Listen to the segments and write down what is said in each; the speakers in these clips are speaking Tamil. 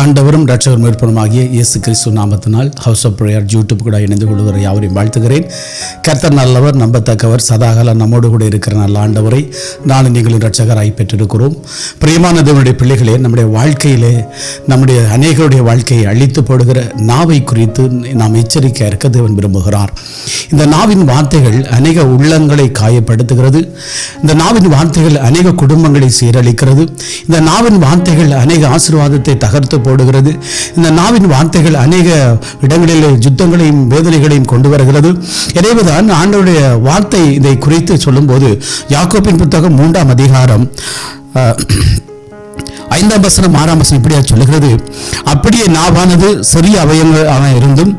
ஆண்டவரும் இரட்சகரும் மீட்பருமாகிய இயேசு கிறிஸ்து நாமத்தினால் ஹவுஸ் ஆஃப் பிரேயர் யூடியூப் கூட இணைந்து கொள்கிற யாவரையும் வாழ்த்துகிறேன். கர்த்தர் நல்லவர், நம்பத்தக்கவர், சதாகால நம்மோடு கூட இருக்கிற நல்ல ஆண்டவரை நான் நீங்களும் இரட்சகராய் பெற்றிருக்கிறோம். பிரியமான தேவனுடைய பிள்ளைகளே, நம்முடைய வாழ்க்கையிலே நம்முடைய அநேகருடைய வாழ்க்கையை அழித்து போடுகிற நாவை குறித்து நாம் எச்சரிக்கையாக இருக்க தேவன் விரும்புகிறார். இந்த நாவின் வார்த்தைகள் அநேக உள்ளங்களை காயப்படுத்துகிறது. இந்த நாவின் வார்த்தைகள் அநேக குடும்பங்களை சீரழிக்கிறது. இந்த நாவின் வார்த்தைகள் அநேக ஆசீர்வாதத்தை தகர்த்து போடுகிறது. இந்த நாவின் வார்த்தைகள் அநேக இடங்களில் யுத்தங்களையும் வேதனைகளையும் கொண்டு வருகிறது. எனவேதான் ஆண்டவருடைய வார்த்தை இதை குறித்து சொல்லும்போது யாக்கோபின் புத்தகம் 3ஆம் அதிகாரம் 5ஆம் வசனம் 6ஆம் வசனம் இப்படியா சொல்லுகிறது, அப்படியே நாவானது சிறிய அவயவமாக இருந்தும்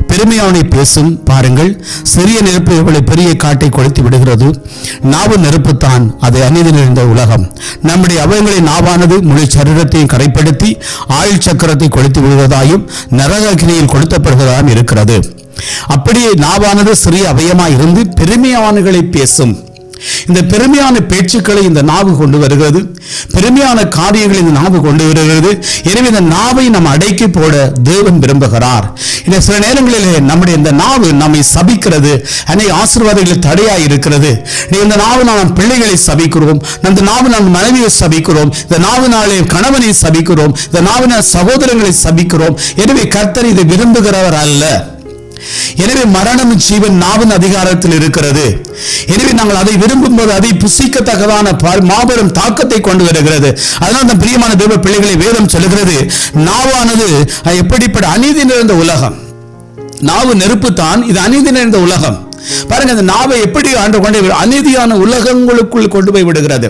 பெருமையானை பேசும். பாருங்கள், சிறிய நெருப்பு இவளை பெரிய காட்டை கொளுத்தி விடுகிறது. நாவு நெருப்புத்தான், அது அநீதி நிறைந்த உலகம். நம்முடைய அவயங்களை நாவானது முழு சரீரத்தையும் கரைப்படுத்தி ஆயுள் சக்கரத்தை கொளுத்தி விடுவதாயும் நரக அக்கினியில் கொளுத்தப்படுவதாயும் இருக்கிறது. அப்படியே நாவானது சிறிய அவயமாக இருந்து பெருமையானகளை பேசும். இந்த பெருமையான பேச்சுக்களை இந்த நாவு கொண்டு வருகிறது. பெருமையான காரியங்களை இந்த நாவு கொண்டு வருகிறது. எனவே இந்த நாவை நாம் அடக்கி போட தேவன் விரும்புகிறார். இந்த சில நேரங்களிலே நம்முடைய இந்த நாவு நம்மை சபிக்கிறது, அநேக ஆசீர்வாதங்களில் தடையாய் இருக்கிறது. இந்த நாவு நாம் பிள்ளைகளை சபிக்கிறோம், இந்த நாவு நாம் மனைவியை சபிக்கிறோம், இந்த நாவினாலே கணவனை சபிக்கிறோம், இந்த நாவினால் சகோதரங்களை சபிக்கிறோம். எனவே கர்த்தர் இதை விரும்புகிறவர் அல்ல. எனவே மரணம் ஜீவன் நாவின் அதிகாரத்தில் இருக்கிறது. எனவே நாங்கள் அதை விரும்பும் போது அதை புசிக்கத்தக்கதான மாபெரும் தாக்கத்தை கொண்டு வருகிறது. அதனால் தான் பிரியமான தேவ பிள்ளைகளை வேதம் சொல்லுகிறது, நாவானது எப்படிப்பட்ட அநீதி நிறைந்த உலகம். நாவு நெருப்பு தான், இது அநீதி நிறைந்த உலகம். பாருங்க, இந்த நாவை எப்படி ஆண்டு கொண்டு அநீதியான உலகங்களுக்குள் கொண்டு போய் விடுகிறது.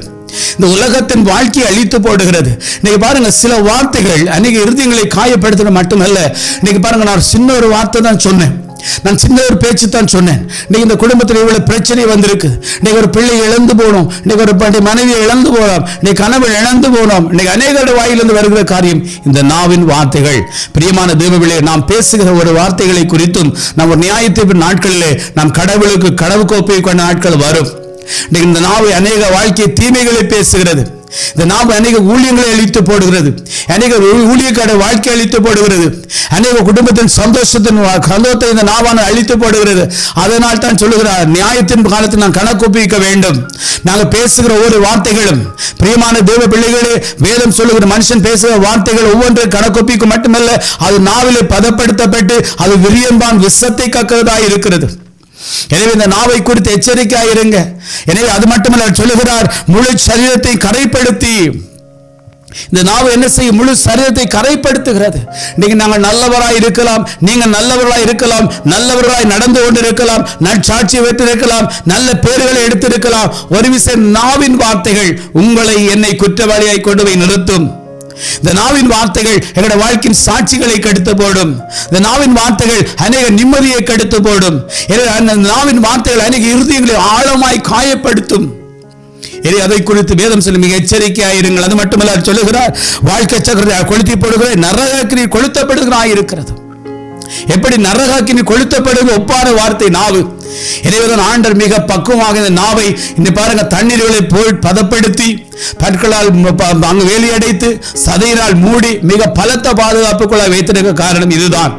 இந்த உலகத்தின் வாழ்க்கையை அழித்து போடுகிறது. இன்னைக்கு பாருங்க, சில வார்த்தைகள் அநேக இருதயங்களை காயப்படுத்துறது மட்டுமல்ல. இன்னைக்கு பாருங்க, நான் சின்ன ஒரு வார்த்தை தான் சொன்னேன், நான் சின்ன ஒரு பேச்சு தான் சொன்னேன். இன்னைக்கு இந்த குடும்பத்தில் இவ்வளவு பிரச்சனை வந்திருக்கு. இன்னைக்கு ஒரு பிள்ளை இழந்து போனோம், இன்னைக்கு ஒரு மனைவியை இழந்து போனோம், இன்னைக்கு கணவன் இழந்து போனோம். இன்னைக்கு அநேகருடைய வாயிலிருந்து வருகிற காரியம் இந்த நாவின் வார்த்தைகள். பிரியமான தேவர்களே, நாம் பேசுகிற ஒரு வார்த்தைகளை குறித்தும் நாம் ஒரு நியாயத்தீர்ப்பு நாட்களிலே நாம் கடவுளுக்கு கடவு கோப்பை கொண்ட நாட்கள் வரும். இந்த நாவை அநேக வாழ்க்கை தீமைகளை பேசுகிறது. இந்த நாவு அநேக ஊழியங்களை அழித்து போடுகிறது, அநேக ஊழியக்கார வாழ்க்கை அழித்து போடுகிறது, அநேக குடும்பத்தின் சந்தோஷத்தை இந்த நாவான அழித்து போடுகிறது. அதனால் தான் சொல்லுகிறார், நியாயத்தின் காலத்தில் நாம் கணக்கு ஒப்புவிக்க வேண்டும். நாங்கள் பேசுகிற ஒவ்வொரு வார்த்தைகளும், பிரியமான தேவ பிள்ளைகளே, வேதம் சொல்லுகிற மனுஷன் பேசுகிற வார்த்தைகள் ஒவ்வொன்றை கணக்கு ஒப்பிக்க மட்டுமல்ல, அது நாவிலே பதப்படுத்தப்பட்டு அது விரியம்பான் விஷத்தை கக்கிறதாய் இருக்கிறது. எனவே இந்த நாவை குறித்து எச்சரிக்கையாக இருங்க. எனவே அது மட்டுமல்ல, சொல்லுகிறார், முழு சரீரத்தை கரைப்படுத்தி. இந்த நாவு என்ன செய்யும்? முழு சரீரத்தை கரைப்படுத்துகிறது. இன்னைக்கு நாங்கள் நல்லவராய் இருக்கலாம், நீங்கள் நல்லவர்களாய் இருக்கலாம், நல்லவர்களாய் நடந்து கொண்டு இருக்கலாம், நற்சாட்சி வைத்திருக்கலாம், நல்ல பேர்களை எடுத்திருக்கலாம். ஒரு விஷயம், நாவின் வார்த்தைகள் உங்களை என்னை குற்றவாளியாய் கொண்டு போய் நிறுத்தும். இந்த நாவின் வார்த்தைகள் எங்களுடைய வாழ்க்கையின் சாட்சிகளை கெடுத்து போடும். இந்த நாவின் வார்த்தைகள் அநேக நிம்மதியை கெடுத்து போடும். நாவின் வார்த்தைகள் அநேக இருதயங்களை ஆழமாய் காயப்படுத்தும். அதை குறித்து வேதம் சொல்லி மிக எச்சரிக்கையாயிருங்கள். அது மட்டுமல்ல, சொல்லுகிறார், வாழ்க்கை சக்கரத்தை கொளுத்தி போடுகிற நரகாக்கினி கொளுத்தப்படுகிறாய் இருக்கிறது. எப்படி நரகாக்கினி கொளுத்தப்படுகிற ஒப்பான வார்த்தை நாவு. எனவேதான் ஆண்டவர் மிக பக்குவமாக இந்த நாவை இந்த பாருங்க தண்ணீர்களை போய் பதப்படுத்தி பற்களால் அங்கு வேலியடைத்து சதையினால் மூடி மிக பலத்த பாதுகாப்புக்குள்ள வைத்திருக்க காரணம் இதுதான்.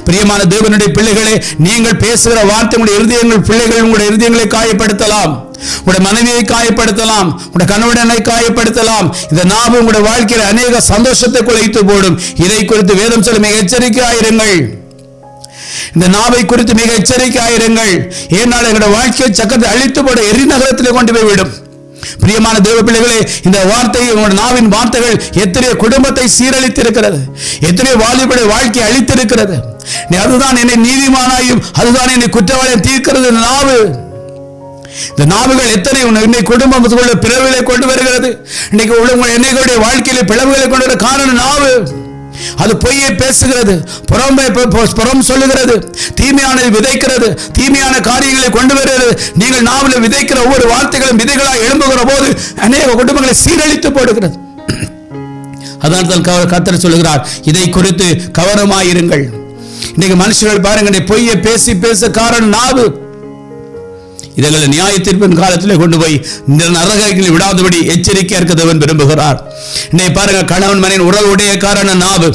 பிரியமான தேவனுடைய பிள்ளைகளே, நீங்கள் பேசுகிற வார்த்தை உங்களுடைய இருதயங்கள், பிள்ளைகள் உங்களுடைய இருதயங்களை காயப்படுத்தலாம், உங்களுடைய மனைவியை காயப்படுத்தலாம், உங்களுடைய கணவனை காயப்படுத்தலாம். இந்த நாவு உங்களுடைய வாழ்க்கையில் அநேக சந்தோஷத்தை குலைத்து போடும். இதை குறித்து வேதம் சொல்ல மிக எச்சரிக்கையாயிருங்கள். இந்த நாவை குறித்து மிக எச்சரிக்கையாயிருங்கள். ஏனால் எங்களுடைய வாழ்க்கையை சக்கரத்தை அழித்து போட எரிநகரத்திலே கொண்டு போய் விடும். பிரியமான தேவ பிள்ளைகளே, இந்த வார்த்தை, உங்களுடைய நாவின் வார்த்தைகள் எத்தனையோ குடும்பத்தை சீரழித்திருக்கிறது, எத்தனையோ வாலிபுடைய வாழ்க்கையை அழித்திருக்கிறது. அதுதான் என்னை நீதிமானாயும் அதுதான் என்னை குற்றவாளியும் தீர்க்கிறது இந்த நாவு. இந்த நாவுகள் எத்தனை இன்னைக்கு குடும்பத்துக்குள்ள பிளவுகளை கொண்டு வருகிறது. இன்னைக்கு என்னைகளுடைய வாழ்க்கையில பிளவுகளை கொண்டு வர காரணம் நாவு. அது பொய்யை பேசுகிறது, புறம் சொல்லுகிறது, தீமையானதை விதைக்கிறது, தீமையான காரியங்களை கொண்டு வருகிறது. நீங்கள் நாவில் விதைக்கிற ஒவ்வொரு வார்த்தைகளும் விதைகளாக எழும்புகிற போது அநேக குடும்பங்களை சீரழித்து போடுகிறது. அதனால் கர்த்தர் சொல்லுகிறார், இதை குறித்து கவனமாயிருங்கள். இன்னைக்கு மனுஷர்கள் பாருங்க, பொய்யை பேசி பேச காரணம் நாவு. இதங்களை நியாய தீர்ப்பின் காலத்தில் கொண்டு போய் நரகத்தில் விடாதபடி எச்சரிக்கையா இருக்க தேவன் விரும்புகிறார். இன்னைக்கு பாருங்க, கணவன் மனைவி உறவுடைய காரணம் நாவு.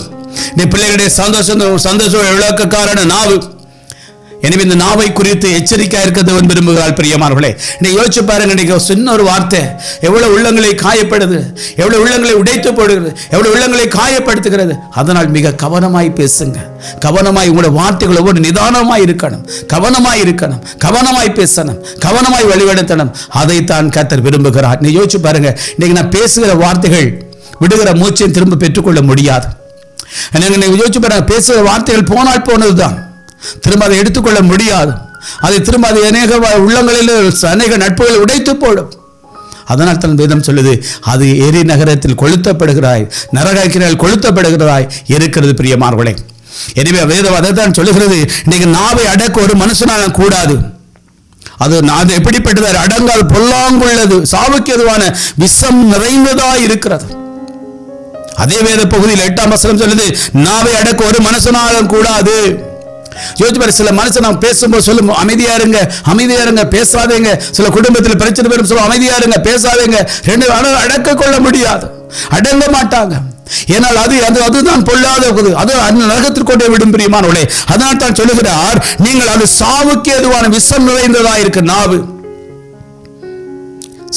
இந்த பிள்ளைகளுடைய சந்தோஷம் இழக்கக்காரன நாவு. எனவே இந்த நாவை குறித்து எச்சரிக்கையா இருக்கிறது விரும்புகிறாள். பிரியமானவர்களே, இன்னைக்கு யோசிச்சு பாருங்க. இன்னைக்கு சின்ன ஒரு வார்த்தை எவ்வளவு உள்ளங்களை காயப்படுது, எவ்வளவு உள்ளங்களை உடைத்து போடுகிறது, எவ்வளவு உள்ளங்களை காயப்படுத்துகிறது. அதனால் மிக கவனமாய் பேசுங்க. கவனமாய் உங்களுடைய வார்த்தைகள் ஒவ்வொரு நிதானமாய் இருக்கணும், கவனமாய் இருக்கணும், கவனமாய் பேசணும், கவனமாய் வழிபடுத்தணும். அதைத்தான் கர்த்தர் விரும்புகிறார். நீ யோசிச்சு பாருங்க. இன்னைக்கு நான் பேசுகிற வார்த்தைகள் விடுகிற மூச்சை திரும்ப பெற்றுக்கொள்ள முடியாது. யோசிச்சு பாருங்க. பேசுகிற வார்த்தைகள் போனால் போனதுதான், திரும்ப அதை எடுத்துக்கொள்ள முடியாது. அதை திரும்ப அது அநேக உள்ளங்களில் அநேக நட்புகளை உடைத்து போடும். அதனால் தான் வேதம் சொல்லுது, அது எரி நகரத்தில் கொளுத்தப்படுகிறாய், நரகாக்கினால் கொளுத்தப்படுகிறாய் இருக்கிறது. பிரியமானவர்களே, எனவே வேதம் அதை தான் சொல்லுகிறது. இன்னைக்கு நாவை அடக்க ஒரு மனுஷனால கூடாது. அது எப்படிப்பட்டது? அடங்கால் பொல்லாங்குள்ளது, சாவுக்கு எதுவான விஷம் நிறைந்ததாய் இருக்கிறது. அதே வேத பகுதியில் 8ஆம் வசனம் சொல்லுது, நாவை அடக்க ஒரு மனுஷனாலும் கூடாது. யோசிச்சு பாரு. சில மனுஷன் நாம் பேசும்போது சொல்லும், அமைதியா இருங்க, அமைதியா இருங்க, பேசாதீங்க. சில குடும்பத்தில் பிரச்சனை வரும், சொல்லும் அமைதியா இருங்க, பேசாதீங்க. ரெண்டு அடக்க கொள்ள முடியாது, அடங்க மாட்டாங்க. ஏனால் அதுதான் பொல்லாதது, அது நரகத்தில் கொண்டே விடும். பிரியமானவர்களே, அதனால் தான் சொல்லுகிறார், நீங்கள் அது சாவுக்கு ஏதுவான விஷம் நிறைந்ததா இருக்கு நாவு.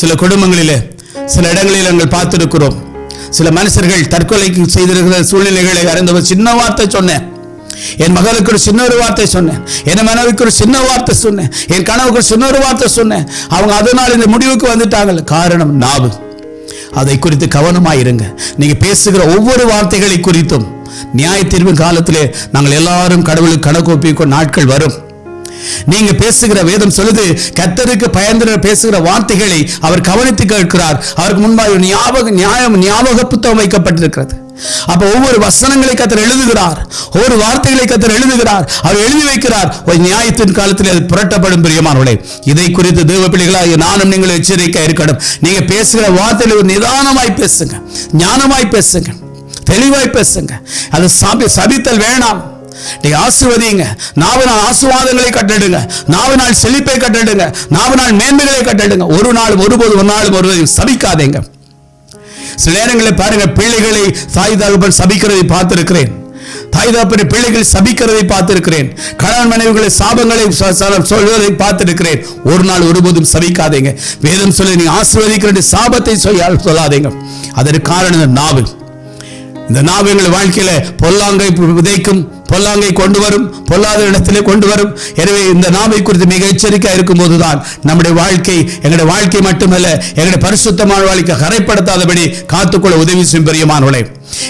சில குடும்பங்களிலே சில இடங்களில் நாங்கள் பார்த்திருக்கிறோம். சில மனுஷர்கள் தற்கொலைக்கு செய்திருக்கிற சூழ்நிலைகளை அறிந்தவர். சின்ன வார்த்தை சொன்னேன், என் மகளுக்கு ஒரு சின்ன ஒரு வார்த்தை சொன்னேன், என் மனைவிக்கு ஒரு சின்ன வார்த்தை சொன்னேன், என் கணவுக்கு சின்ன ஒரு வார்த்தை சொன்னேன். அவங்க அதனால் இந்த முடிவுக்கு வந்துட்டாங்க. காரணம் நாவு. அதை குறித்து கவனமாயிருங்க. நீங்க பேசுகிற ஒவ்வொரு வார்த்தைகளை குறித்தும் நியாய தீர்வு காலத்திலே நாங்கள் எல்லாரும் கடவுளுக்கு கணக்கு ஒப்பிக்கும் நாட்கள் வரும். நீங்க பேசுகிற வேதம் சொல்லுது, கர்த்தருக்கு பயந்து பேசுகிற வார்த்தைகளை அவர் கவனித்து கேட்கிறார். அவருக்கு முன்பாக ஞாபக புத்தகம் வைக்கப்பட்டிருக்கிறது. அப்ப ஒவ்வொரு வசனங்களை கர்த்தர் எழுதுகிறார், ஒவ்வொரு வார்த்தைகளை கர்த்தர் எழுதுகிறார், அவர் எழுதி வைக்கிறார். ஒரு நியாயத்தின் காலத்தில் அது புரட்டப்படும். பிரியமானவர்களே, இதை குறித்து தேவ பிள்ளைகளாகிய நானும் நீங்கள் எச்சரிக்கை இருக்கணும். நீங்க பேசுகிற வார்த்தைகளை ஒரு நிதானமாய் பேசுங்க, ஞானமாய் பேசுங்க, தெளிவாய் பேசுங்க. அது சபித்தல் வேணாம். நீங்க ஆசீர்வதிங்க. நாவினால் ஆசீர்வாதங்களை கட்டிடுங்க, நாவினால் செழிப்பை கட்டிடுங்க, நாவினால் மேன்மைகளை கட்டிடுங்க. ஒரு நாளும் சபிக்காதீங்க. சில நேரங்களில் பாருங்க, பிள்ளைகளை தாய் தகப்பன் சபிக்கிறதை பார்த்திருக்கிறேன். தாய் தகப்பன் பிள்ளைகள் சபிக்கிறதை பார்த்திருக்கிறேன். கணவன் மனைவிகளை சாபங்களை சொல்வதை பார்த்திருக்கிறேன். ஒரு நாள் ஒருபோதும் சபிக்காதீங்க. வேதம் சொல்லி நீங்க ஆசீர்வதிக்கிற சாபத்தை சொல்லாதீங்க. அதற்கு காரணம் நாவு. இந்த நாவு எங்கள் வாழ்க்கையில பொல்லாங்கை விதைக்கும், பொல்லாங்கை கொண்டு வரும், பொல்லாத இடத்திலே கொண்டு வரும். எனவே இந்த நாவை குறித்து மிக எச்சரிக்கையா இருக்கும் போதுதான் நம்முடைய வாழ்க்கை, எங்களுடைய வாழ்க்கை மட்டுமல்ல, எங்களுடைய பரிசுத்தமான வாழ்க்கை கரைப்படுத்தாதபடி காத்துக்கொள்ள உதவி செய்யும். பிரியமானவர்களே,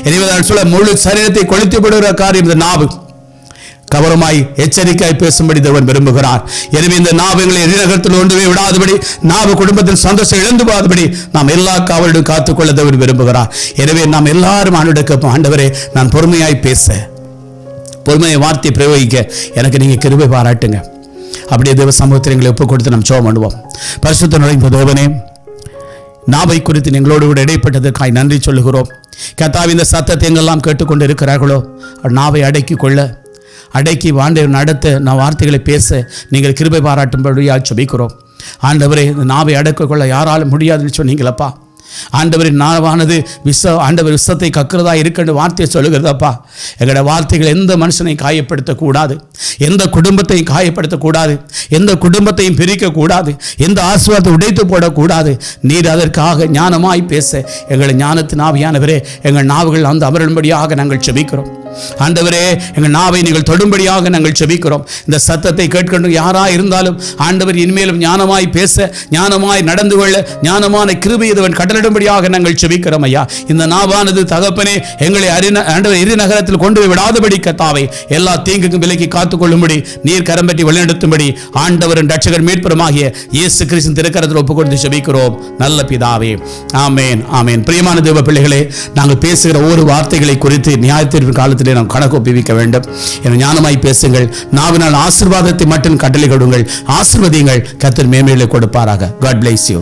எனவே சொல்ல முழு சரீரத்தை கொளுத்தி விடுகிற காரியம் இந்த நாவு. கவனமாய் எச்சரிக்கையாய் பேசும்படி தேவன் விரும்புகிறார். எனவே இந்த நாவுகளை எரிநகரத்தில் ஒன்றுமே விடாதபடி, நாவு குடும்பத்தில் சந்தோஷம் இழந்து போகாதபடி நாம் எல்லா காவலும் காத்துக்கொள்ள தேவன் விரும்புகிறார். எனவே நாம் எல்லாரும் ஆண்டவரே, நான் பொறுமையாய் பேச, பொறுமையை வார்த்தை பிரயோகிக்க எனக்கு நீங்க கிருபை பாராட்டுங்க. அப்படியே தேவ சமூகத்தில் எங்களை ஒப்புக் கொடுத்து நாம் ஜெபம் பண்ணுவோம். பரிசுத்த நுழைந்த தேவனே, நாவை குறித்து எங்களோடு கூட இடைப்பட்டதற்காய் நன்றி சொல்லுகிறோம். கர்த்தாவே, இந்த சத்தத்தை எங்கெல்லாம் கேட்டுக்கொண்டு இருக்கிறார்களோ நாவை அடக்கி ஆண்டவர் நடத்த நான் வார்த்தைகளை பேச நீங்கள் கிருபை பாராட்டும்படியாக ஜெபிக்கிறோம். ஆண்டவரே, இந்த நாவை அடக்க கொள்ள யாராலும் முடியாதுன்னு சொன்னீங்களப்பா. ஆண்டவரின் நாவானது ஆண்டவர் விஷத்தை கக்கிறதா இருக்கின்ற வார்த்தையை சொல்லுகிறதப்பா. எங்களோட வார்த்தைகள் எந்த மனுஷனை காயப்படுத்தக்கூடாது, எந்த குடும்பத்தையும் காயப்படுத்தக்கூடாது, எந்த குடும்பத்தையும் பிரிக்கக்கூடாது, எந்த ஆசீர்வாதத்தை உடைத்து போடக்கூடாது. நீர் அதற்காக ஞானமாய் பேச எங்களை ஞானத்தின் ஆவியானவரே, எங்கள் நாவுகள் அந்த அமரும்படியாக நாங்கள் ஜெபிக்கிறோம். ஆண்டவரே, எங்கள் நாவை நீங்கள் தொடும்படியாக நாங்கள் ஜெபிக்கிறோம். இந்த சத்தத்தை கேட்கணும் யாரா இருந்தாலும் ஆண்டவர் இனிமேலும் ஞானமாய் பேச, ஞானமாய் நடந்து கொள்ள, ஞானமான கிருபையை கடலிடும்படியாக நாங்கள் ஜெபிக்கிறோம். ஐயா, இந்த நாவானது தகப்பனே எங்களை ஆண்டவர் இரு நகரத்தில் கொண்டு போய் விடாதபடி கர்த்தாவே எல்லா தீங்குக்கும் விலக்கி காத்துக்கொள்ளும்படி நீர் கரம் பற்றி வழிநடத்தும்படி ஆண்டவரின் ரட்சகர் மீட்பருமாகிய இயேசு கிறிஸ்துவின் திருக்கரத்தில் ஒப்புக் கொடுத்து ஜெபிக்கிறோம் நல்ல பிதாவே. ஆமேன், ஆமேன். பிரியமான தேவ பிள்ளைகளே, நாங்கள் பேசுகிற ஒவ்வொரு வார்த்தைகளை குறித்து நியாயத்தீர்ப்பு காலத்தில் நாம் கணக்கு ஒப்புவிக்க வேண்டும். என ஞானமாய் பேசுங்கள். நாவினால் ஆசீர்வாதத்தை மட்டும் கட்டளை கொடுங்கள். ஆசீர்வதியுங்கள். கர்த்தர் மேன்மைகளை கொடுப்பாராக. God bless you.